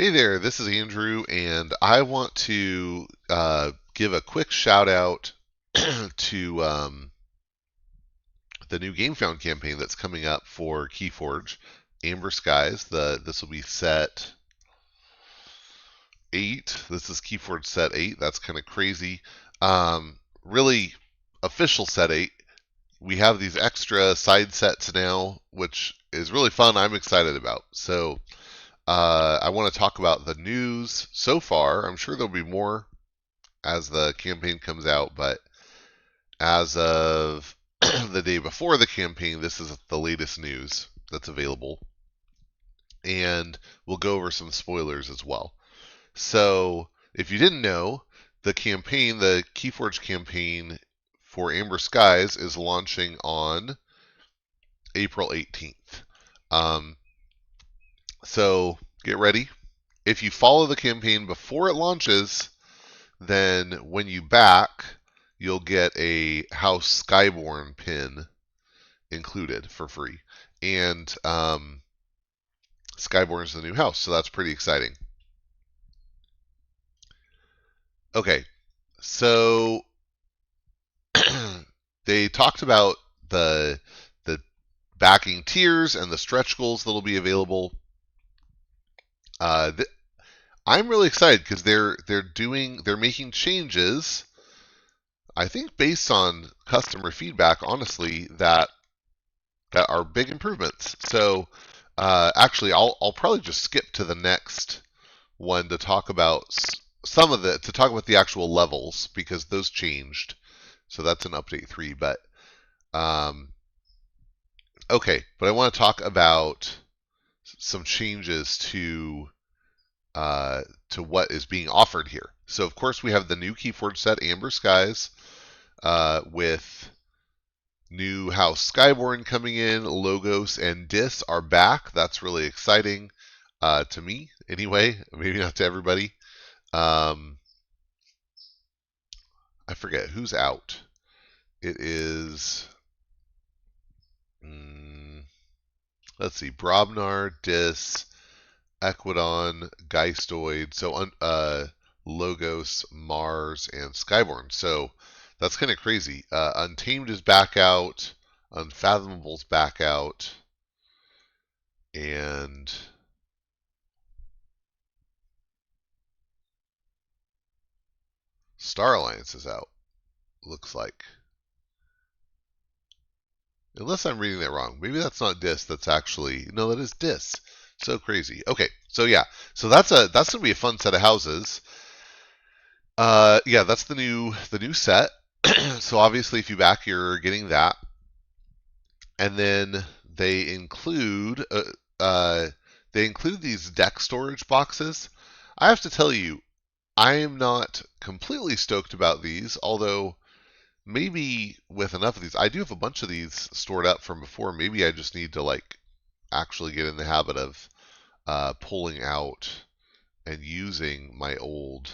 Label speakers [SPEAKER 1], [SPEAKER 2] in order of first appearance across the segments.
[SPEAKER 1] Hey there, this is Andrew, and I want to give a quick shout out to the new Gamefound campaign that's coming up for KeyForge, Æmber Skies. This will be set 8. This is KeyForge set 8. That's kind of crazy. Really official set 8. We have these extra side sets now, which is really fun. I'm excited about. So I want to talk about the news so far. I'm sure there'll be more as the campaign comes out, but as of the day before the campaign, this is the latest news that's available. And we'll go over some spoilers as well. So, if you didn't know, the KeyForge campaign for Æmber Skies is launching on April 18th. So get ready. If you follow the campaign before it launches, then when you back, you'll get a House Skyborn pin included for free. And Skyborn is the new house, so that's pretty exciting. Okay, so they talked about the backing tiers and the stretch goals that'll be available. I'm really excited because they're making changes. I think based on customer feedback, honestly, that are big improvements. So actually, I'll probably just skip to the next one to talk about the actual levels because those changed. So that's an update 3. But okay, but I want to talk about some changes to what is being offered here. So of course we have the new KeyForge set, Æmber Skies, with new House Skyborn coming in. Logos and Dis are back. That's really exciting to me, anyway. Maybe not to everybody. I forget who's out. It is. Let's see, Brobnar, Dis, Equidon, Geistoid, so Logos, Mars, and Skyborn. So that's kind of crazy. Untamed is back out, Unfathomable's back out, and Star Alliance is out, looks like. Unless I'm reading that wrong. Maybe that's not Dis, that's actually, no, that is Dis. So crazy. Okay, so yeah, so that's gonna be a fun set of houses. Yeah, that's the new set. So obviously, if you back, you're getting that, and then they include these deck storage boxes. I have to tell you, I am not completely stoked about these, although maybe with enough of these, I do have a bunch of these stored up from before. Maybe I just need to actually get in the habit of pulling out and using my old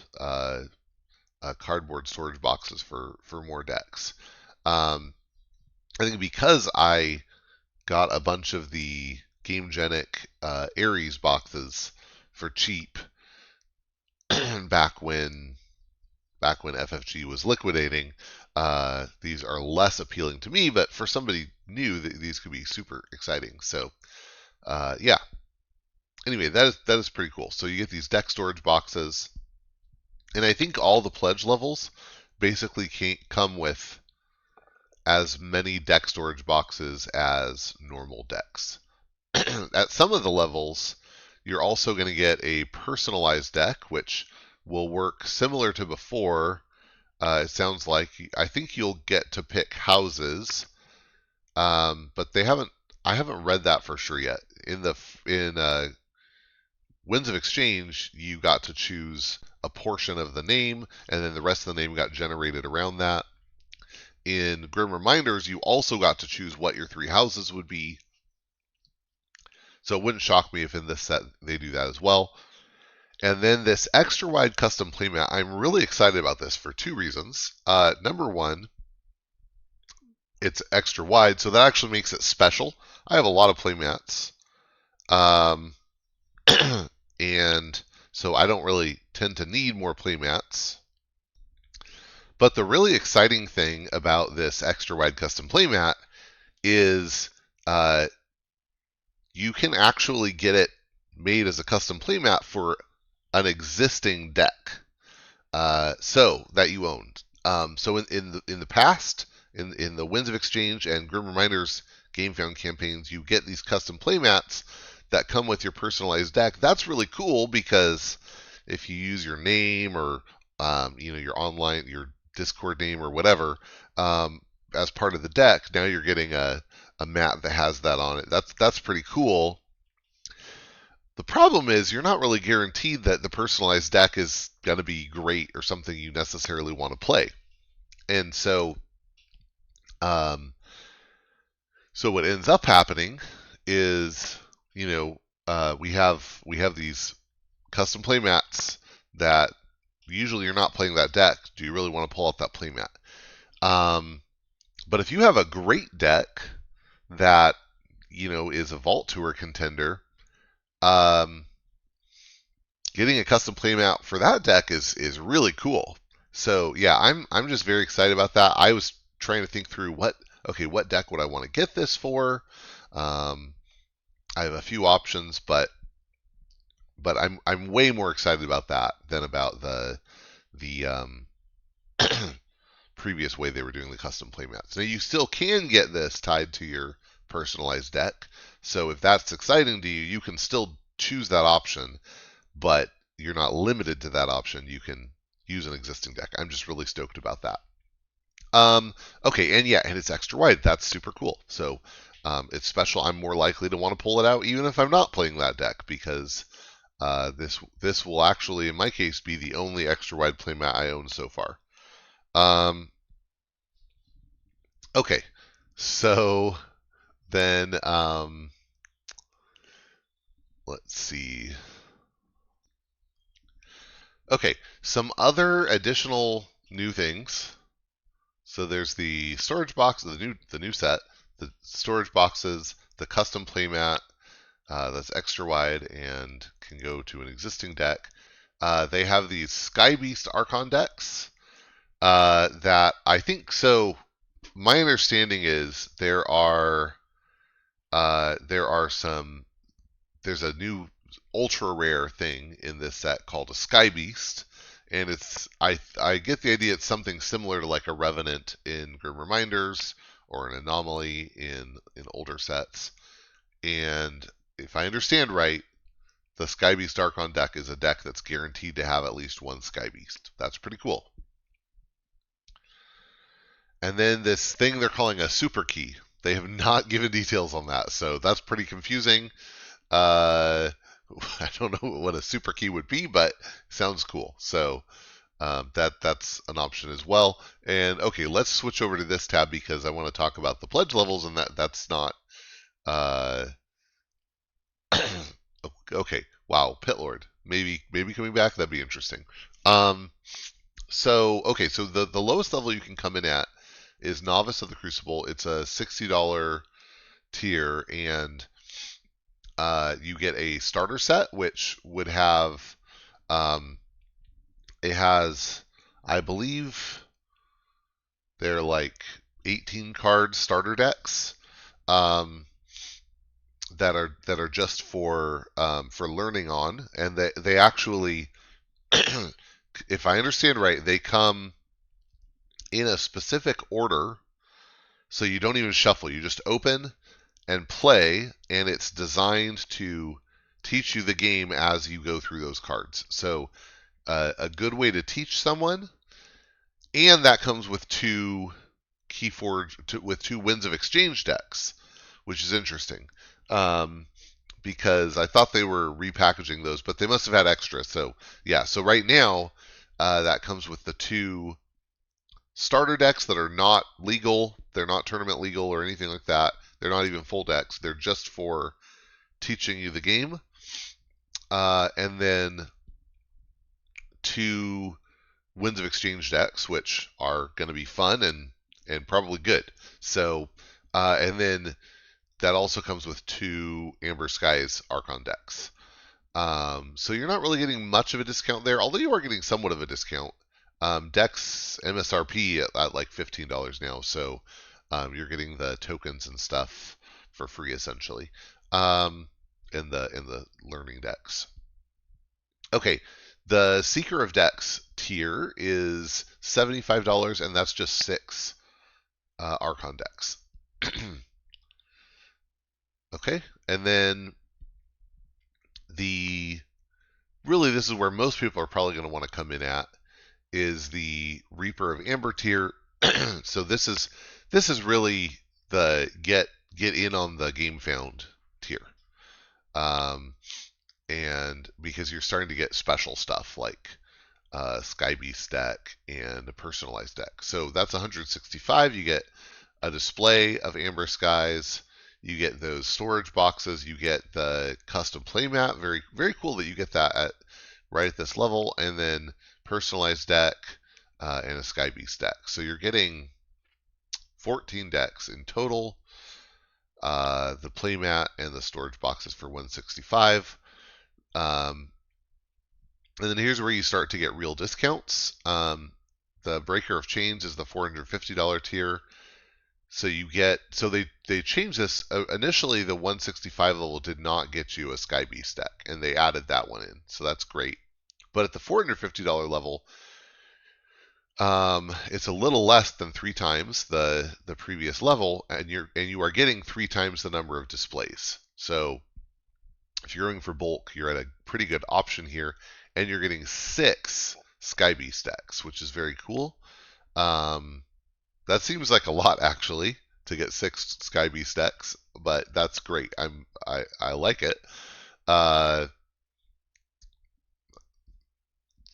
[SPEAKER 1] cardboard storage boxes for more decks. I think because I got a bunch of the Gamegenic Ares boxes for cheap back when FFG was liquidating, these are less appealing to me. But for somebody new, these could be super exciting. So yeah. Anyway, that is pretty cool. So you get these deck storage boxes. And I think all the pledge levels basically come with as many deck storage boxes as normal decks. At some of the levels, you're also going to get a personalized deck, which will work similar to before. It sounds like I think you'll get to pick houses, but I haven't read that for sure yet. In Winds of Exchange, you got to choose a portion of the name, and then the rest of the name got generated around that. In Grim Reminders, you also got to choose what your 3 houses would be. So it wouldn't shock me if in this set they do that as well. And then this extra wide custom playmat, I'm really excited about this for 2 reasons. Number 1, it's extra wide, so that actually makes it special. I have a lot of playmats. And so I don't really tend to need more playmats. But the really exciting thing about this extra wide custom playmat is you can actually get it made as a custom playmat for an existing deck, so that you owned. So in the past, in the Winds of Exchange and Grim Reminders Gamefound campaigns, you get these custom playmats that come with your personalized deck. That's really cool because if you use your name or your Discord name or whatever as part of the deck, now you're getting a mat that has that on it. That's pretty cool. The problem is you're not really guaranteed that the personalized deck is going to be great or something you necessarily want to play. And um, so what ends up happening is, we have these custom playmats that usually you're not playing that deck. Do you really want to pull out that playmat? But if you have a great deck that is a Vault Tour contender, getting a custom playmat for that deck is really cool. So yeah, I'm just very excited about that. I was trying to think through what deck would I want to get this for. I have a few options, but I'm way more excited about that than about the previous way they were doing the custom playmats. Now you still can get this tied to your personalized deck, so if that's exciting to you, you can still choose that option, but you're not limited to that option. You can use an existing deck. I'm just really stoked about that. Okay, and it's extra wide. That's super cool. So it's special. I'm more likely to want to pull it out even if I'm not playing that deck because this will actually, in my case, be the only extra wide playmat I own so far. Okay, so then let's see. Okay, some other additional new things. So there's the storage box, the new set, the storage boxes, the custom playmat that's extra wide and can go to an existing deck. They have these Sky Beast Archon decks that I think so. My understanding is there's a new ultra rare thing in this set called a Sky Beast, and I get the idea it's something similar to like a Revenant in Grim Reminders or an Anomaly in older sets. And if I understand right, the Sky Beast Archon deck is a deck that's guaranteed to have at least one Sky Beast. That's pretty cool. And then this thing they're calling a super key. They have not given details on that, so that's pretty confusing. I don't know what a super key would be, but sounds cool. So that's an option as well. And okay, let's switch over to this tab because I want to talk about the pledge levels, and that's not. Okay, wow, Pit Lord, maybe coming back, that'd be interesting. So the lowest level you can come in at is Novice of the Crucible. It's a $60 tier, and you get a starter set, which would have, it has, I believe, they're like 18 card starter decks that are just for learning on, and they actually, if I understand right, they come in a specific order, so you don't even shuffle. You just open and play, and it's designed to teach you the game as you go through those cards. So a good way to teach someone, and that comes with two KeyForge, with two Winds of Exchange decks, which is interesting. Because I thought they were repackaging those, but they must have had extra. So yeah, so right now that comes with the two starter decks that are not legal. They're not tournament legal or anything like that. They're not even full decks. They're just for teaching you the game. And then two Winds of Exchange decks, which are going to be fun and probably good. So, and then that also comes with two Æmber Skies Archon decks. So you're not really getting much of a discount there, although you are getting somewhat of a discount. Dex MSRP at like $15 now, so you're getting the tokens and stuff for free essentially in the learning decks. Okay, the Seeker of Decks tier is $75, and that's just 6 Archon decks. Okay, and then really this is where most people are probably going to want to come in at, is the Reaper of Amber tier. So this is really the get in on the Gamefound tier. And because you're starting to get special stuff like Sky Beast deck and a personalized deck. So that's 165. You get a display of Æmber Skies. You get those storage boxes. You get the custom playmat. Very, very cool that you get that right at this level. And then personalized deck and a Sky Beast deck. So you're getting 14 decks in total. The playmat and the storage boxes for 165. And then here's where you start to get real discounts. The Breaker of Chains is the $450 tier. So they changed this. Initially, the 165 level did not get you a Sky Beast deck, and they added that one in. So that's great. But at the $450 level, it's a little less than 3 times the previous level, and you are getting 3 times the number of displays. So if you're going for bulk, you're at a pretty good option here, and you're getting 6 Sky Beast decks, which is very cool. That seems like a lot actually to get 6 Sky Beast decks, but that's great. I like it.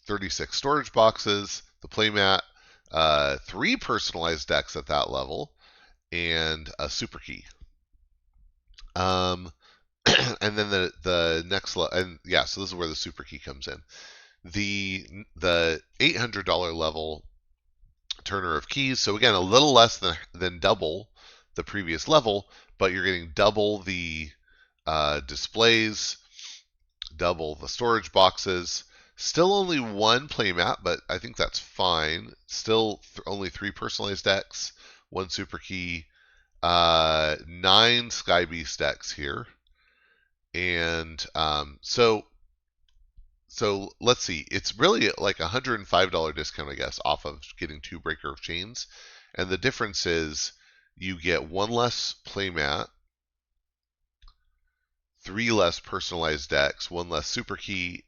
[SPEAKER 1] 36 storage boxes, the playmat, 3 personalized decks at that level, and a super key. And then the next and yeah, so this is where the super key comes in. The $800 level Turner of Keys. So again, a little less than double the previous level, but you're getting double the displays, double the storage boxes. Still only 1 playmat, but I think that's fine. Still only 3 personalized decks, 1 super key, 9 Sky Beast decks here. And so let's see. It's really like a $105 discount, I guess, off of getting 2 Breaker of Chains. And the difference is you get 1 less playmat, 3 less personalized decks, 1 less super key,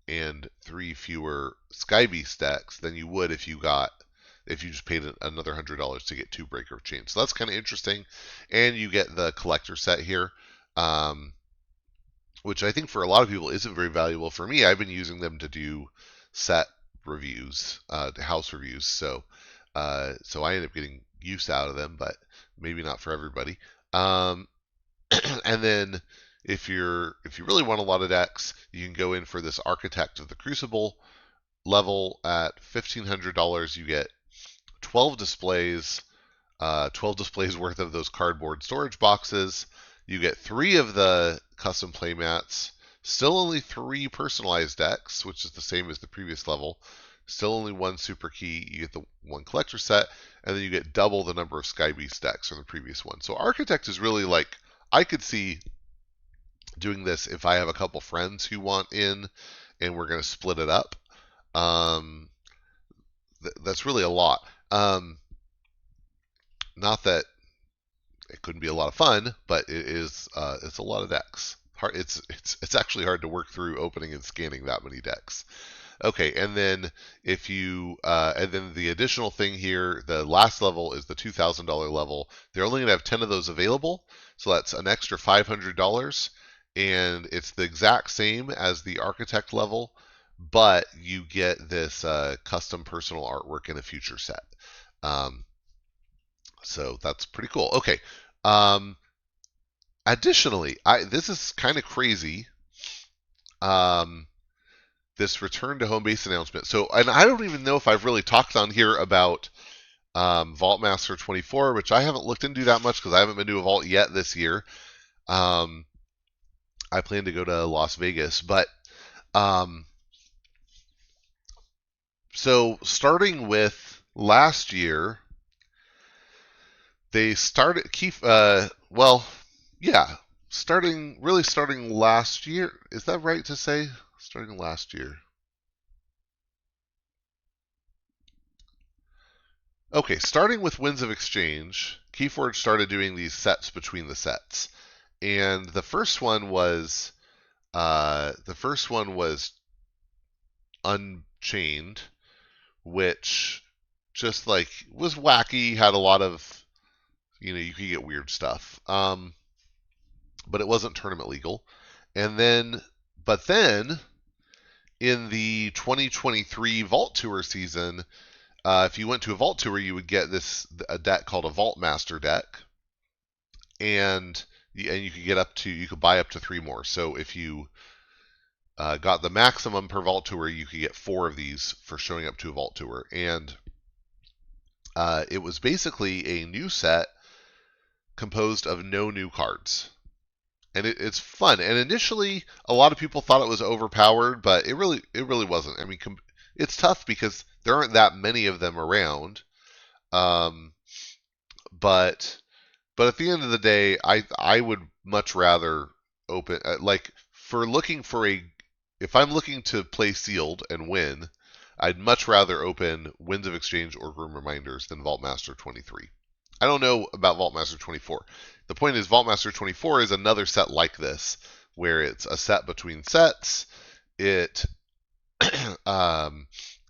[SPEAKER 1] and 3 fewer Sky Beast decks than you would if you just paid another $100 to get 2 Breaker of Chains. So that's kind of interesting. And you get the collector set here. Which I think for a lot of people isn't very valuable. For me, I've been using them to do set reviews, house reviews. So I end up getting use out of them, but maybe not for everybody. And then if you really want a lot of decks, you can go in for this Architect of the Crucible level at $1,500. You get 12 displays, 12 displays worth of those cardboard storage boxes. You get 3 of the custom playmats, still only 3 personalized decks, which is the same as the previous level. Still only 1 super key. You get the 1 collector set, and then you get double the number of Sky Beast decks from the previous one. So Architect is really like, I could see doing this if I have a couple friends who want in, and we're going to split it up. That's really a lot. Not that it couldn't be a lot of fun, but it's a lot of decks. It's actually hard to work through opening and scanning that many decks. Okay, and then and then the additional thing here, the last level is the $2,000 level. They're only gonna have 10 of those available, so that's an extra $500, and it's the exact same as the Architect level, but you get this custom personal artwork in a future set. So that's pretty cool. Okay. Additionally, this is kind of crazy. This return to home base announcement. So, and I don't even know if I've really talked on here about Vault Master 24, which I haven't looked into that much because I haven't been to a vault yet this year. I plan to go to Las Vegas, but um, so starting with last year, they started well, yeah, starting last year. Is that right to say? Starting last year. Okay, starting with Winds of Exchange, KeyForge started doing these sets between the sets, and the first one was Unchained, which just like was wacky, had a lot of you could get weird stuff, but it wasn't tournament legal. And then, but then in the 2023 Vault Tour season, if you went to a Vault Tour, you would get a deck called a Vault Master deck, and you could you could buy up to 3 more. So if you got the maximum per Vault Tour, you could get 4 of these for showing up to a Vault Tour, and it was basically a new set composed of no new cards. And it's fun. And initially, a lot of people thought it was overpowered, but it really wasn't. I mean, it's tough because there aren't that many of them around. Um, but at the end of the day, I would much rather open like for looking for a if I'm looking to play sealed and win, I'd much rather open Winds of Exchange or Grim Reminders than Vaultmaster 23. I don't know about Vaultmaster 24. The point is, Vaultmaster 24 is another set like this, where it's a set between sets. It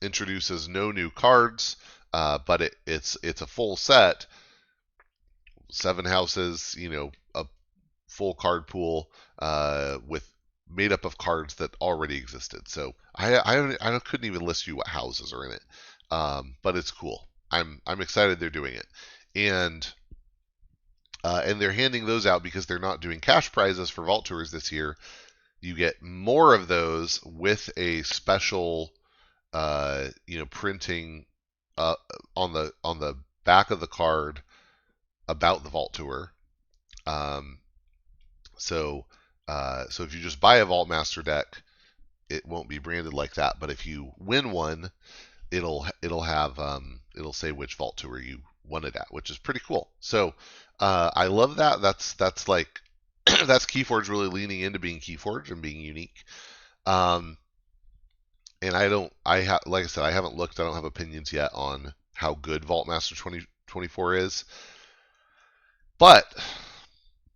[SPEAKER 1] introduces no new cards, but it's a full set, 7 houses, a full card pool with made up of cards that already existed. So I couldn't even list you what houses are in it, but it's cool. I'm excited they're doing it, and they're handing those out because they're not doing cash prizes for Vault Tours this year. You get more of those with a special, printing on the back of the card about the Vault Tour. So if you just buy a Vault Master deck, it won't be branded like that. But if you win one, it'll say which Vault Tour you won it at, which is pretty cool. So I love that. That's like that's KeyForge really leaning into being KeyForge and being unique. And like I said, I haven't looked. I don't have opinions yet on how good Vault Master 2024 is. But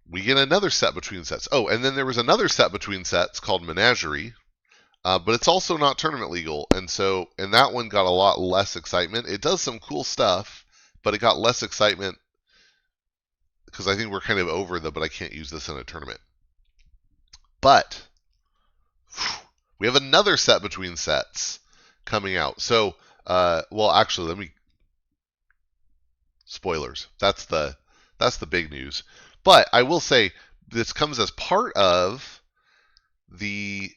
[SPEAKER 1] we get another set between sets. Oh, and then there was another set between sets called Menagerie, but it's also not tournament legal, and that one got a lot less excitement. It does some cool stuff, but it got less excitement because I think we're kind of over but I can't use this in a tournament. But we have another set between sets coming out. So, well, actually, let me spoilers. That's the big news. But I will say this comes as part of the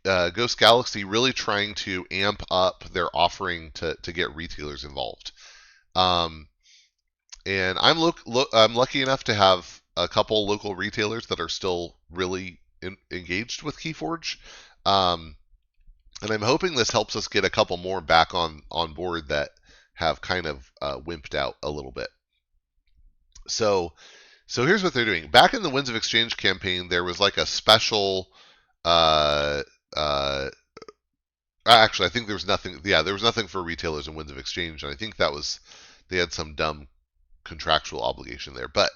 [SPEAKER 1] Ghost Galaxy really trying to amp up their offering to get retailers involved. And I'm lucky enough to have a couple local retailers that are still really engaged with KeyForge. And I'm hoping this helps us get a couple more back on board that have kind of wimped out a little bit. So here's what they're doing. Back in the Winds of Exchange campaign, there was like a special. Actually, I think there was nothing. Yeah, there was nothing for retailers in Winds of Exchange, and I think they had some dumb contractual obligation there. But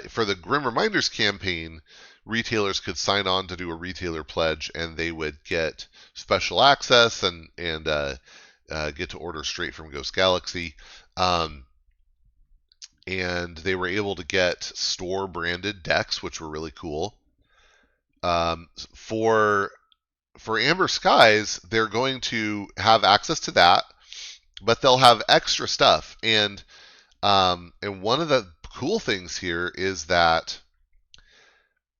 [SPEAKER 1] for the Grim Reminders campaign, retailers could sign on to do a retailer pledge, and they would get special access and get to order straight from Ghost Galaxy. And they were able to get store branded decks, which were really cool. For Æmber Skies, they're going to have access to that, but they'll have extra stuff. And one of the cool things here is that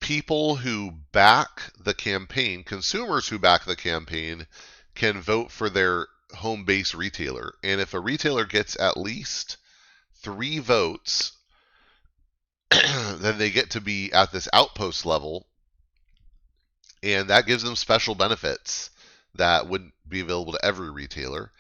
[SPEAKER 1] people who back the campaign, consumers who back the campaign, can vote for their home base retailer. And if a retailer gets at least 3 votes, then they get to be at this outpost level, and that gives them special benefits that wouldn't be available to every retailer.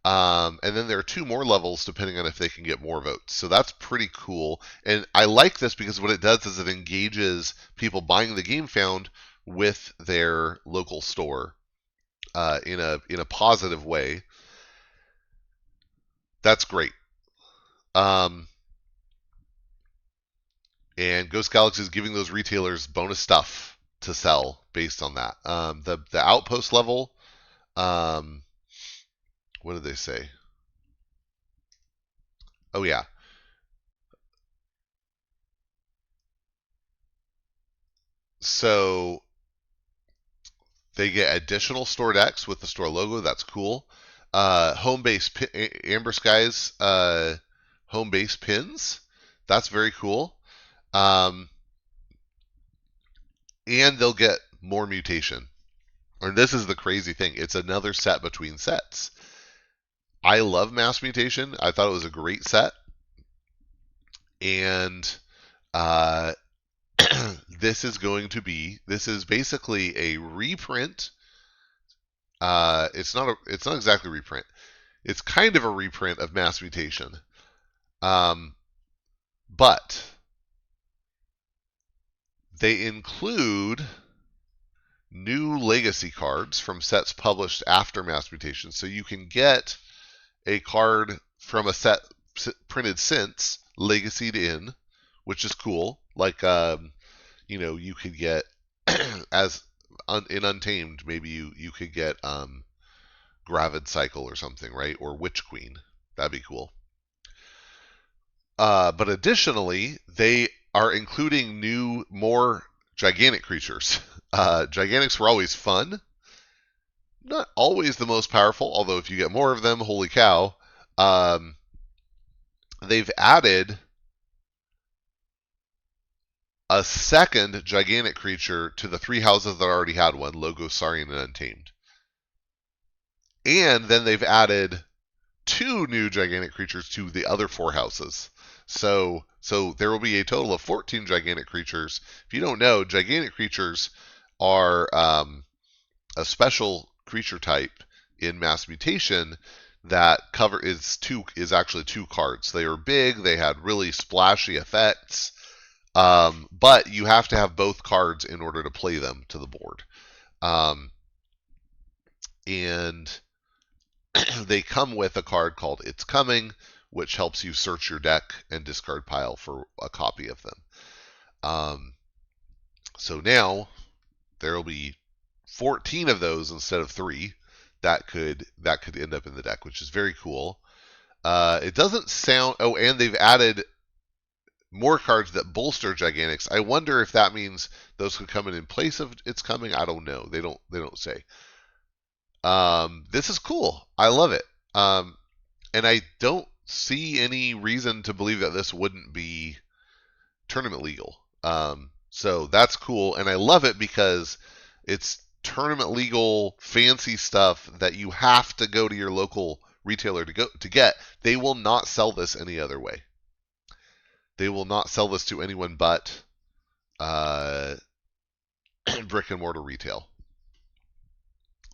[SPEAKER 1] And then there are 2 more levels depending on if they can get more votes. So that's pretty cool. And I like this because what it does is it engages people buying the Gamefound with their local store in a positive way. That's great. And Ghost Galaxy is giving those retailers bonus stuff to sell based on that. The outpost level, what did they say? Oh yeah. So they get additional store decks with the store logo. That's cool. Home base Æmber Skies home base pins. That's very cool. And they'll get more mutation. And this is the crazy thing. It's another set between sets. I love mass mutation. I thought it was a great set. And this is basically a reprint. It's not exactly a reprint. It's kind of a reprint of mass mutation. But they include new legacy cards from sets published after mass mutation. So you can get a card from a set printed since legacied in, which is cool. Like, you could get in Untamed, maybe you could get Gravid Cycle or something, right? Or Witch Queen. That'd be cool. But additionally, they are including more gigantic creatures. Gigantics were always fun. Not always the most powerful, although if you get more of them, holy cow. They've added a second gigantic creature to the 3 houses that already had one, Logo, Saurian, and Untamed. And then they've added 2 new gigantic creatures to the other 4 houses. So there will be a total of 14 gigantic creatures. If you don't know, gigantic creatures are a special creature type in mass mutation that is actually 2 cards. They are big. They had really splashy effects. But you have to have both cards in order to play them to the board. And they come with a card called It's Coming, which helps you search your deck and discard pile for a copy of them. So now there will be 14 of those instead of 3 that could end up in the deck, which is very cool. It doesn't sound. Oh, and they've added more cards that bolster gigantics. I wonder if that means those could come in place of It's Coming. I don't know. They don't say. This is cool. I love it. And I don't see any reason to believe that this wouldn't be tournament legal. So that's cool, and I love it because it's tournament legal, fancy stuff that you have to go to your local retailer to get. They will not sell this any other way. They will not sell this to anyone but brick and mortar retail.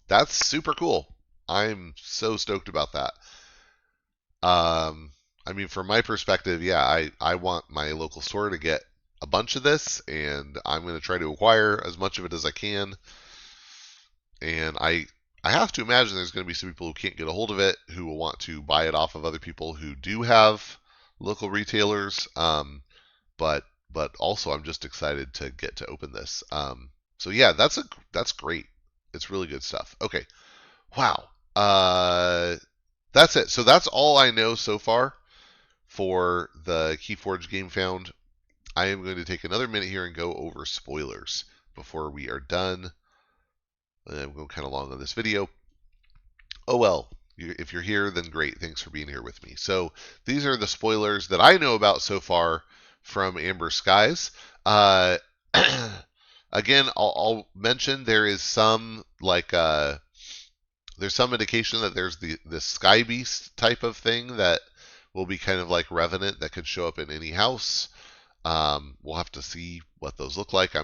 [SPEAKER 1] That's super cool. I'm so stoked about that. I mean, from my perspective, yeah, I want my local store to get a bunch of this, and I'm going to try to acquire as much of it as I can. And I have to imagine there's going to be some people who can't get a hold of it, who will want to buy it off of other people who do have local retailers. But also I'm just excited to get to open this. So yeah, that's great. It's really good stuff. Okay, wow. That's it. So that's all I know so far for the KeyForge Gamefound. I am going to take another minute here and go over spoilers before we are done. I'm going kind of long on this video. Oh well, if you're here, then great. Thanks for being here with me. So these are the spoilers that I know about so far from Æmber Skies. Again, I'll mention there is some there's some indication that there's the Sky Beast type of thing that will be kind of like Revenant that could show up in any house. We'll have to see what those look like.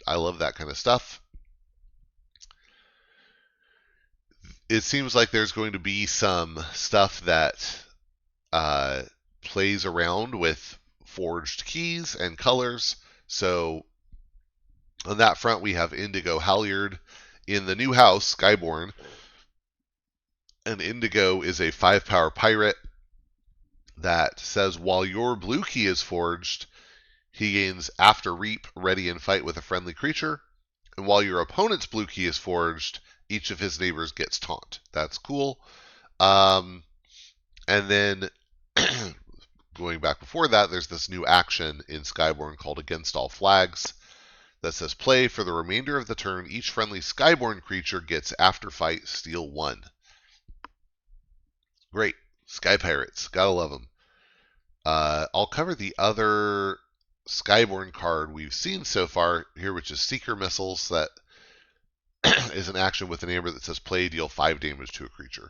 [SPEAKER 1] I love that kind of stuff. It seems like there's going to be some stuff that uh, plays around with forged keys and colors. So on that front, we have Indigo Halyard in the new house, Skyborn. And Indigo is a 5-power pirate that says while your blue key is forged, he gains After Reap, ready and fight with a friendly creature. And while your opponent's blue key is forged, each of his neighbors gets taunt. That's cool. And then going back before that, there's this new action in Skyborn called Against All Flags that says play for the remainder of the turn. Each friendly Skyborn creature gets After Fight, steal 1. Great. Sky Pirates. Gotta love them. I'll cover the other Skyborn card we've seen so far here, which is Seeker Missiles. That is an action with an Amber that says play, deal 5 damage to a creature.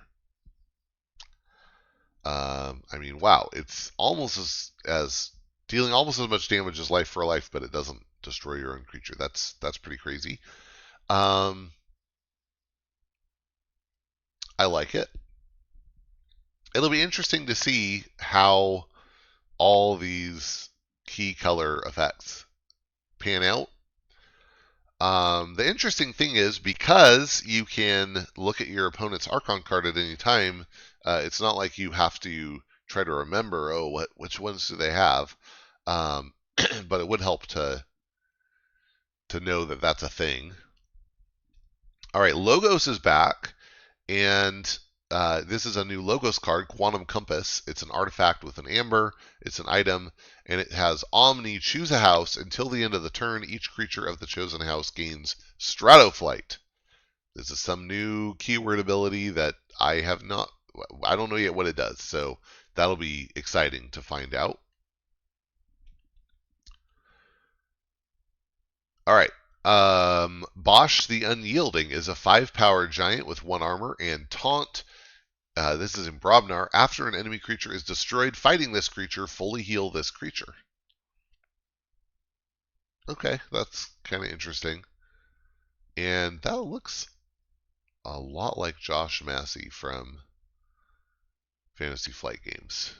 [SPEAKER 1] I mean, wow. It's almost as dealing almost as much damage as Life for Life, but it doesn't destroy your own creature. That's pretty crazy. I like it. It'll be interesting to see how all these key color effects pan out. The interesting thing is, because you can look at your opponent's Archon card at any time, it's not like you have to try to remember, which ones do they have? But it would help to know that that's a thing. All right, Logos is back, and this is a new Logos card, Quantum Compass. It's an artifact with an Amber. It's an item, and it has Omni, choose a house. Until the end of the turn, each creature of the chosen house gains Stratoflight. This is some new keyword ability that I don't know yet what it does, so that'll be exciting to find out. All right. Bosch the Unyielding is a 5-power giant with 1 armor and taunt. This is in Brobnar. After an enemy creature is destroyed, fighting this creature, fully heal this creature. Okay, that's kind of interesting. And that looks a lot like Josh Massey from Fantasy Flight Games.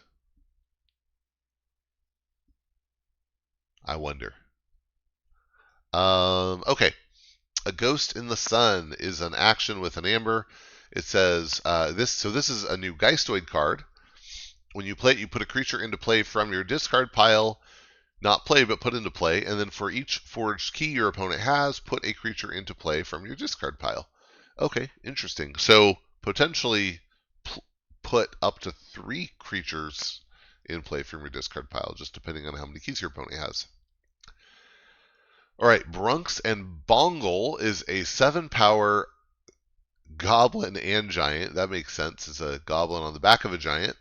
[SPEAKER 1] I wonder. Okay. A Ghost in the Sun is an action with an Amber. It says this is a new Geistoid card. When you play it, you put a creature into play from your discard pile, not play, but put into play, and then for each forged key your opponent has, put a creature into play from your discard pile. Okay, interesting. So potentially put up to 3 creatures in play from your discard pile, just depending on how many keys your opponent has. All right, Brunks and Bongle is a 7-power goblin and giant. That makes sense. It's a goblin on the back of a giant.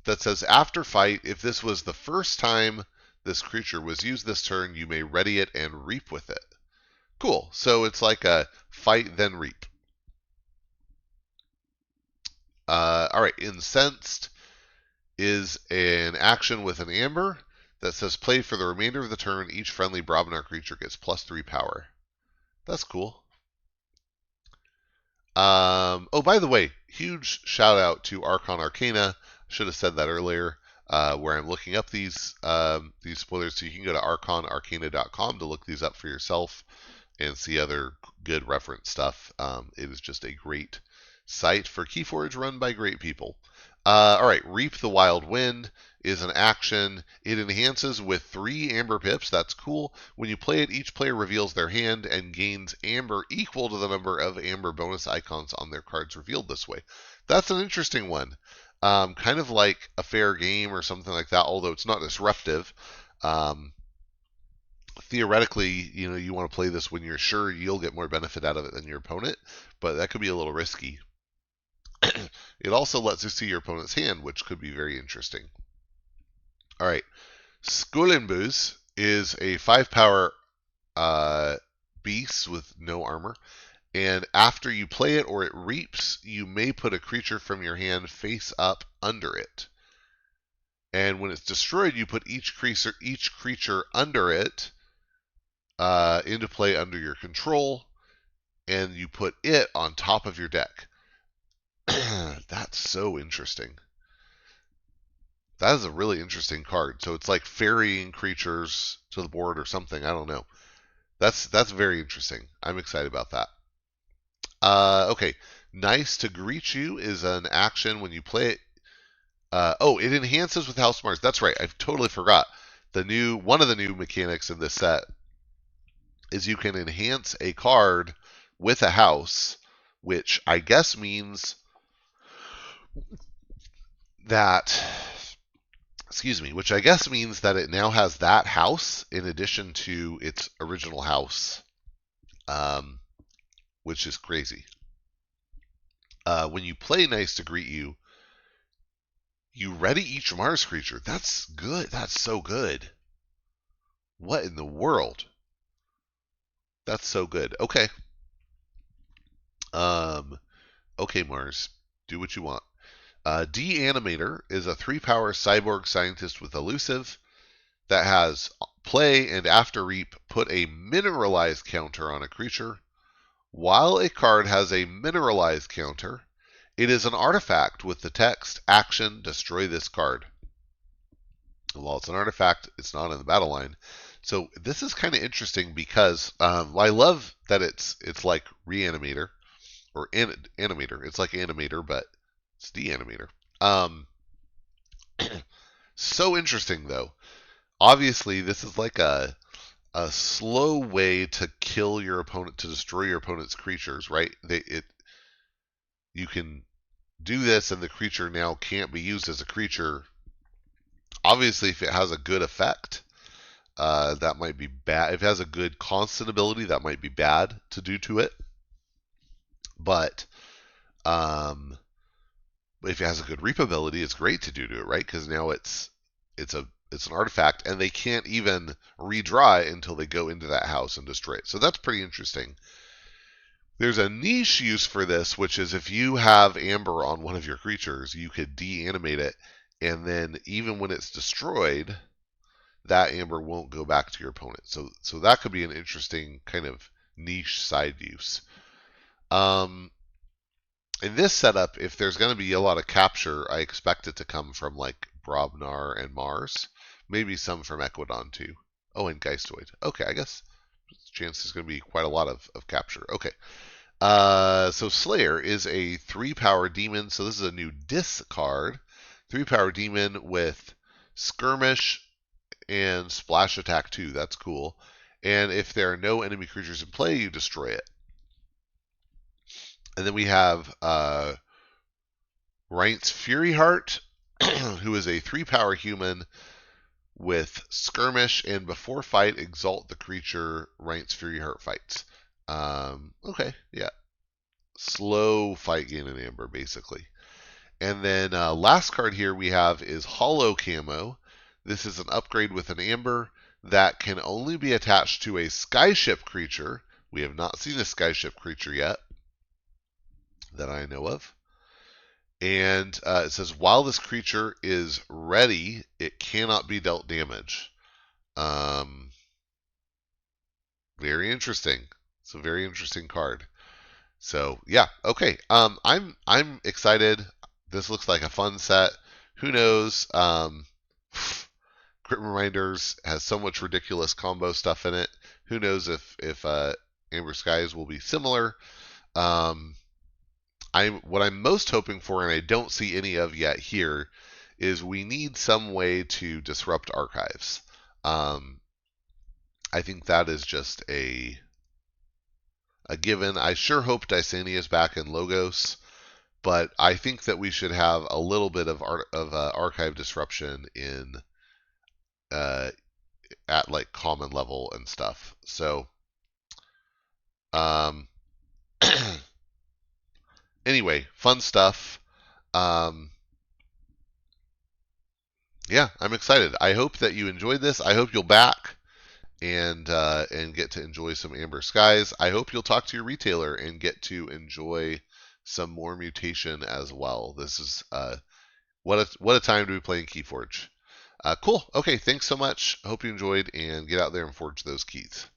[SPEAKER 1] That says after fight, if this was the first time this creature was used this turn, you may ready it and reap with it. Cool. So it's like a fight then reap. All right, Incensed is an action with an Amber that says play for the remainder of the turn. Each friendly Brobnar creature gets +3 power. That's cool. Oh, by the way, huge shout out to Archon Arcana. Should have said that earlier. Where I'm looking up these spoilers, so you can go to archonarcana.com to look these up for yourself and see other good reference stuff. It is just a great site for KeyForge run by great people. All right, Reap the Wild Wind is an action. It enhances with 3 Amber Pips. That's cool. When you play it, each player reveals their hand and gains Amber equal to the number of Amber bonus icons on their cards revealed this way. That's an interesting one. Kind of like a fair game or something like that, although it's not disruptive. Theoretically, you want to play this when you're sure you'll get more benefit out of it than your opponent, but that could be a little risky. It also lets you see your opponent's hand, which could be very interesting. All right, Skulenbus is a 5-power beast with no armor, and after you play it or it reaps, you may put a creature from your hand face up under it. And when it's destroyed, you put each creature under it into play under your control, and you put it on top of your deck. That's so interesting. That is a really interesting card. So it's like ferrying creatures to the board or something. I don't know. That's very interesting. I'm excited about that. Okay. Nice to greet you is an action when you play it. It enhances with House Mars. That's right. I totally forgot. One of the new mechanics in this set is you can enhance a card with a house, which I guess means that which I guess means that it now has that house in addition to its original house, which is crazy. When you play Nice to Greet You, you ready each Mars creature. That's good. That's so good. What in the world? That's so good. Okay. Okay, Mars. Do what you want. D-Animator is a 3-power cyborg scientist with elusive that has play and after reap put a mineralized counter on a creature. While a card has a mineralized counter, it is an artifact with the text action destroy this card. And while it's an artifact, it's not in the battle line. So this is kind of interesting because I love that it's like Reanimator or Animator. It's like Animator, but it's D-Animator. So interesting though. Obviously, this is like a slow way to kill your opponent, to destroy your opponent's creatures, right? You can do this, and the creature now can't be used as a creature. Obviously, if it has a good effect, that might be bad. If it has a good constant ability, that might be bad to do to it. But if it has a good reap ability, it's great to do to it, right? Because now it's an artifact, and they can't even redraw it until they go into that house and destroy it. So that's pretty interesting. There's a niche use for this, which is if you have Amber on one of your creatures, you could de-animate it, and then even when it's destroyed, that Amber won't go back to your opponent. So that could be an interesting kind of niche side use. In this setup, if there's going to be a lot of capture, I expect it to come from like Brobnar and Mars. Maybe some from Equidon too. Oh, and Geistoid. Okay, I guess chance there's going to be quite a lot of capture. Okay. So Slayer is a 3-power demon. So this is a new Dis card. 3-power demon with Skirmish and Splash Attack 2. That's cool. And if there are no enemy creatures in play, you destroy it. And then we have Reince Furyheart, who is a 3-power human with Skirmish, and before fight, exalt the creature Reince Furyheart fights. Okay, yeah. Slow fight gain in Amber, basically. And then last card here we have is Hollow Camo. This is an upgrade with an Amber that can only be attached to a Skyship creature. We have not seen a Skyship creature yet that I know of. And it says, while this creature is ready, it cannot be dealt damage. Very interesting. It's a very interesting card. So yeah, okay. I'm excited. This looks like a fun set. Who knows? Crit Reminders has so much ridiculous combo stuff in it. Who knows if Æmber Skies will be similar? What I'm most hoping for, and I don't see any of yet here, is we need some way to disrupt archives. I think that is just a given. I sure hope Dysania is back in Logos, but I think that we should have a little bit of archive disruption in at like common level and stuff. So anyway, fun stuff. Yeah, I'm excited. I hope that you enjoyed this. I hope you'll back and get to enjoy some Æmber Skies. I hope you'll talk to your retailer and get to enjoy some more mutation as well. This is what a time to be playing KeyForge. Cool. Okay, thanks so much. Hope you enjoyed, and get out there and forge those keys.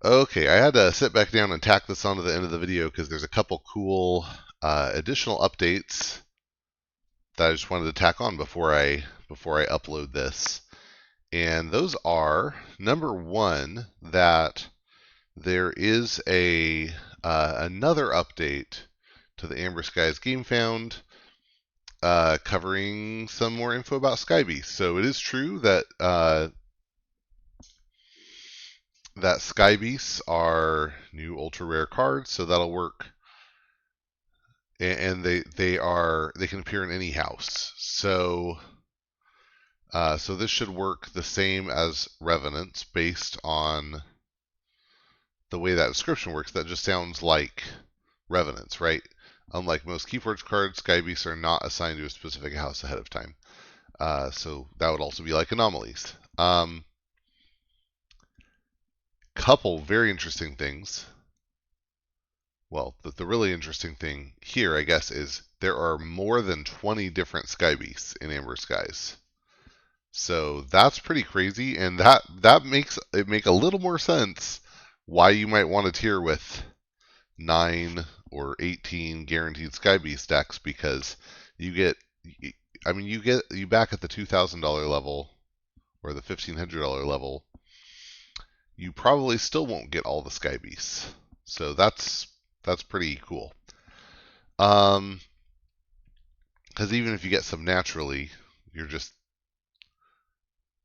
[SPEAKER 1] Okay, I had to sit back down and tack this onto the end of the video because there's a couple cool additional updates that I just wanted to tack on before I upload this. And those are, number one, that there is a another update to the Æmber Skies Gamefound covering some more info about Sky Beasts. So it is true that that Sky Beasts are new ultra rare cards, so that'll work. And they can appear in any house. So so this should work the same as Revenants based on the way that description works. That just sounds like Revenants, right? Unlike most KeyForge cards, Sky Beasts are not assigned to a specific house ahead of time. So that would also be like Anomalies. Couple very interesting things. Well, the really interesting thing here, I guess, is there are more than 20 different Sky Beasts in Æmber Skies. So that's pretty crazy, and that makes it make a little more sense why you might want to tier with 9 or 18 guaranteed Sky Beast decks, because you get, I mean, you back at the $2,000 level or the $1,500 level, you probably still won't get all the Sky Beasts. So that's pretty cool. Because even if you get some naturally, you're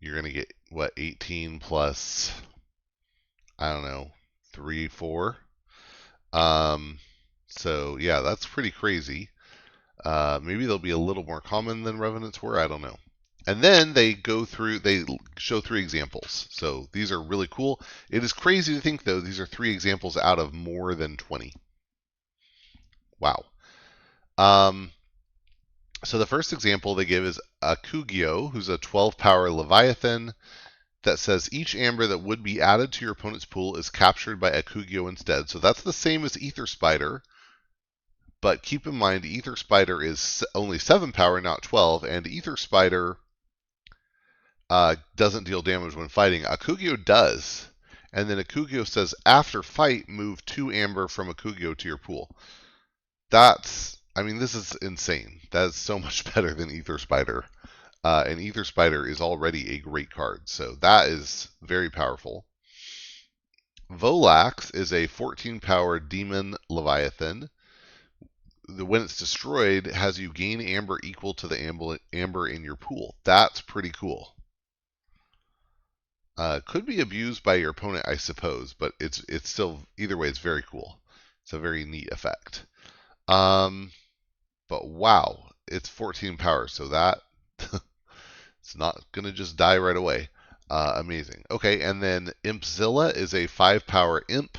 [SPEAKER 1] going to get what, 18 plus, I don't know, 3, 4. So yeah, that's pretty crazy. Maybe they'll be a little more common than Revenants were. I don't know. And then they show 3 examples. So these are really cool. It is crazy to think, though, these are 3 examples out of more than 20. Wow. So the first example they give is Akugio, who's a 12-power Leviathan that says each amber that would be added to your opponent's pool is captured by Akugio instead. So that's the same as Aether Spider, but keep in mind Aether Spider is only 7 power, not 12, and Aether Spider doesn't deal damage when fighting. Akugio does. And then Akugio says, after fight, move 2 amber from Akugio to your pool. I mean, this is insane. That is so much better than Aether Spider. And Aether Spider is already a great card, so that is very powerful. Volax is a 14-power Demon Leviathan. When it's destroyed, has you gain amber equal to the amber in your pool. That's pretty cool. Could be abused by your opponent, I suppose, but it's still, either way, it's very cool. It's a very neat effect. But wow, it's 14 power, so that it's not going to just die right away. Amazing. Okay, and then Impzilla is a 5-power imp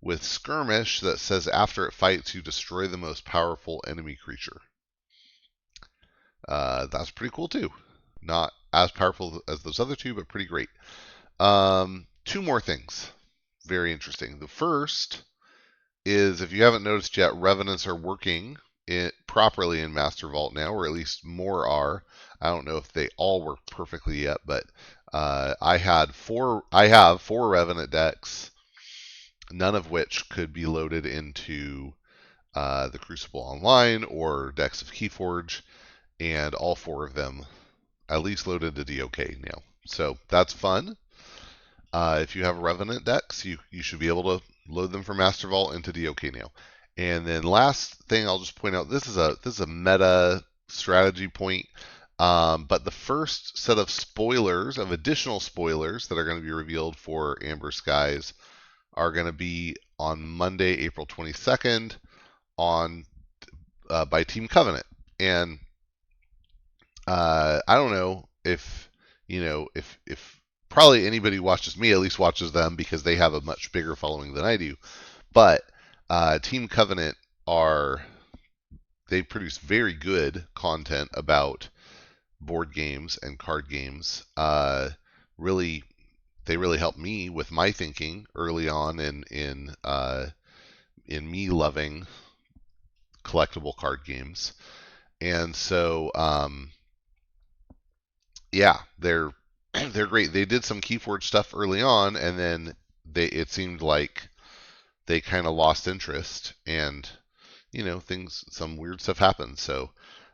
[SPEAKER 1] with Skirmish that says after it fights, you destroy the most powerful enemy creature. That's pretty cool too. Not as powerful as those other 2, but pretty great. 2 more things. Very interesting. The first is, if you haven't noticed yet, Revenants are working properly in Master Vault now, or at least more are. I don't know if they all work perfectly yet, but I have 4 Revenant decks, none of which could be loaded into the Crucible Online or decks of KeyForge, and all 4 of them at least loaded to DOK now. So that's fun. If you have Revenant decks, you should be able to load them from Master Vault into DOK now. And then last thing I'll just point out, this is a meta strategy point, but the first set of spoilers, of additional spoilers that are going to be revealed for Æmber Skies, are going to be on Monday, April 22nd, on by Team Covenant. And I don't know if probably anybody who watches me at least watches them, because they have a much bigger following than I do. But Team Covenant they produce very good content about board games and card games. They really helped me with my thinking early on in me loving collectible card games. And so Yeah, they're they're great. They did some KeyForge stuff early on, and then it seemed like they kind of lost interest, and some weird stuff happened. So,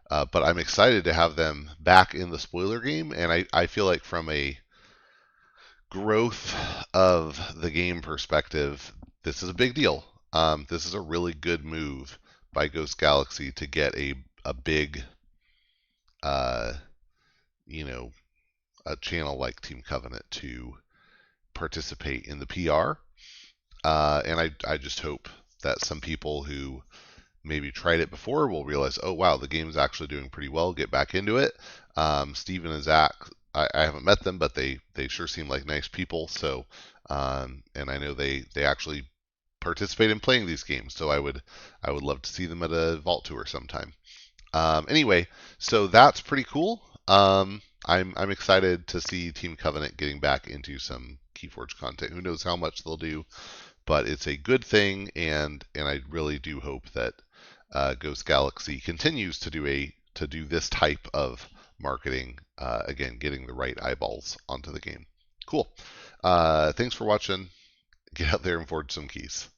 [SPEAKER 1] but I'm excited to have them back in the spoiler game, and I feel like from a growth of the game perspective, this is a big deal. This is a really good move by Ghost Galaxy to get a big, uh, you know, a channel like Team Covenant to participate in the PR. And I just hope that some people who maybe tried it before will realize, oh wow, the game's actually doing pretty well. Get back into it. Steven and Zach, I haven't met them, but they sure seem like nice people. So, and I know they actually participate in playing these games. So I would love to see them at a Vault tour sometime. Anyway, so that's pretty cool. I'm excited to see Team Covenant getting back into some KeyForge content. Who knows how much they'll do, but it's a good thing, and I really do hope that Ghost Galaxy continues to do this type of marketing. Again, getting the right eyeballs onto the game. Cool. Thanks for watching. Get out there and forge some keys.